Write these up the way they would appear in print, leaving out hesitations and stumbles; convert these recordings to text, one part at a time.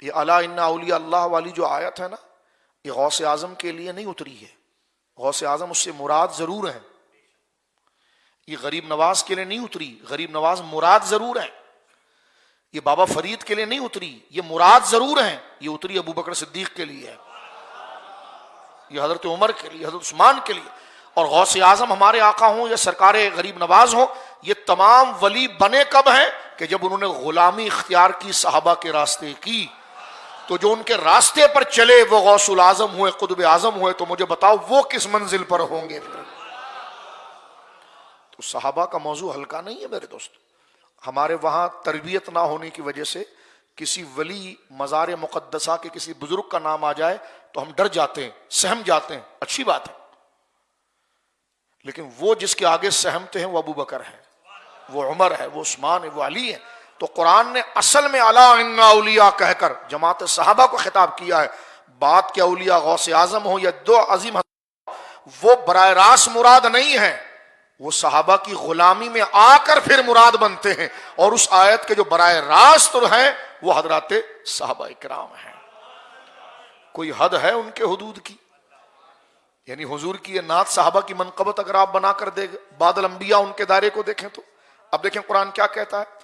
یہ الا ان اولیاء اللہ والی جو آیت ہے نا، یہ غوث اعظم کے لیے نہیں اتری ہے. غوث اعظم اس سے مراد ضرور ہیں. یہ غریب نواز کے لیے نہیں اتری، غریب نواز مراد ضرور ہیں. یہ بابا فرید کے لیے نہیں اتری، یہ مراد ضرور ہیں. یہ اتری ابو بکر صدیق کے لیے ہے، یہ حضرت عمر کے لیے، حضرت عثمان کے لیے. اور غوث اعظم ہمارے آقا ہوں یا سرکار غریب نواز ہوں، یہ تمام ولی بنے کب ہیں؟ کہ جب انہوں نے غلامی اختیار کی صحابہ کے راستے کی. تو جو ان کے راستے پر چلے وہ غوث العظم ہوئے، قطب اعظم ہوئے. تو مجھے بتاؤ وہ کس منزل پر ہوں گے؟ تو صحابہ کا موضوع ہلکا نہیں ہے میرے دوست. ہمارے وہاں تربیت نہ ہونے کی وجہ سے کسی ولی مزار مقدسہ کے کسی بزرگ کا نام آ جائے تو ہم ڈر جاتے ہیں، سہم جاتے ہیں. اچھی بات ہے، لیکن وہ جس کے آگے سہمتے ہیں وہ ابو بکر ہے، وہ عمر ہے، وہ عثمان ہے، وہ علی ہے. تو قرآن نے اصل میں الا ان اولیاء کہہ کر جماعت صحابہ کو خطاب کیا ہے. بات کے اولیاء غوث اعظم ہو یا دو عظیم، وہ براہ راست مراد نہیں ہے، وہ صحابہ کی غلامی میں آ کر پھر مراد بنتے ہیں. اور اس آیت کے جو براہ راست ہیں وہ حضرات صحابہ اکرام ہیں. کوئی حد ہے ان کے حدود کی؟ یعنی حضور کی یہ نعت صحابہ کی منقبت اگر آپ بنا کر دے بعد الانبیاء ان کے دائرے کو دیکھیں تو اب دیکھیں قرآن کیا کہتا ہے.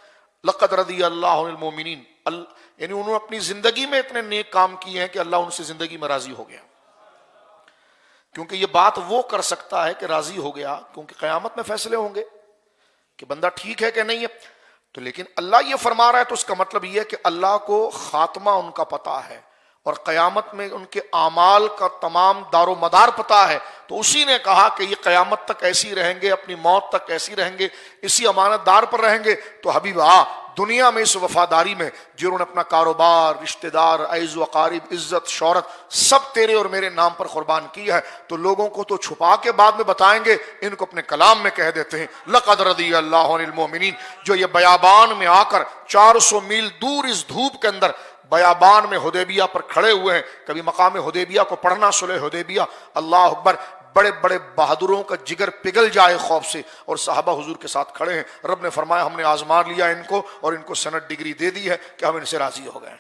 لقد رضی اللہ عن المؤمنین، یعنی انہوں نے اپنی زندگی میں اتنے نیک کام کیے ہیں کہ اللہ ان سے زندگی میں راضی ہو گیا. کیونکہ یہ بات وہ کر سکتا ہے کہ راضی ہو گیا، کیونکہ قیامت میں فیصلے ہوں گے کہ بندہ ٹھیک ہے کہ نہیں ہے. تو لیکن اللہ یہ فرما رہا ہے تو اس کا مطلب یہ ہے کہ اللہ کو خاتمہ ان کا پتہ ہے اور قیامت میں ان کے اعمال کا تمام دار و مدار پتہ ہے. تو اسی نے کہا کہ یہ قیامت تک ایسی رہیں گے، اپنی موت تک ایسی رہیں گے، اسی امانت دار پر رہیں گے. تو حبیب دنیا میں اس وفاداری میں جنہوں نے اپنا کاروبار، رشتہ دار، عیز و اقارب، عزت، شہرت سب تیرے اور میرے نام پر قربان کی ہے، تو لوگوں کو تو چھپا کے بعد میں بتائیں گے، ان کو اپنے کلام میں کہہ دیتے ہیں لقد رضی اللہ عن المؤمنین. جو یہ بیابان میں آ کر 400 میل دور اس دھوپ کے اندر بیابان میں حدیبیہ پر کھڑے ہوئے ہیں. کبھی مقام حدیبیہ کو پڑھنا، صلح حدیبیہ، اللہ اکبر، بڑے بڑے بہادروں کا جگر پگھل جائے خوف سے، اور صحابہ حضور کے ساتھ کھڑے ہیں. رب نے فرمایا ہم نے آزما لیا ان کو اور ان کو سند ڈگری دے دی ہے کہ ہم ان سے راضی ہو گئے.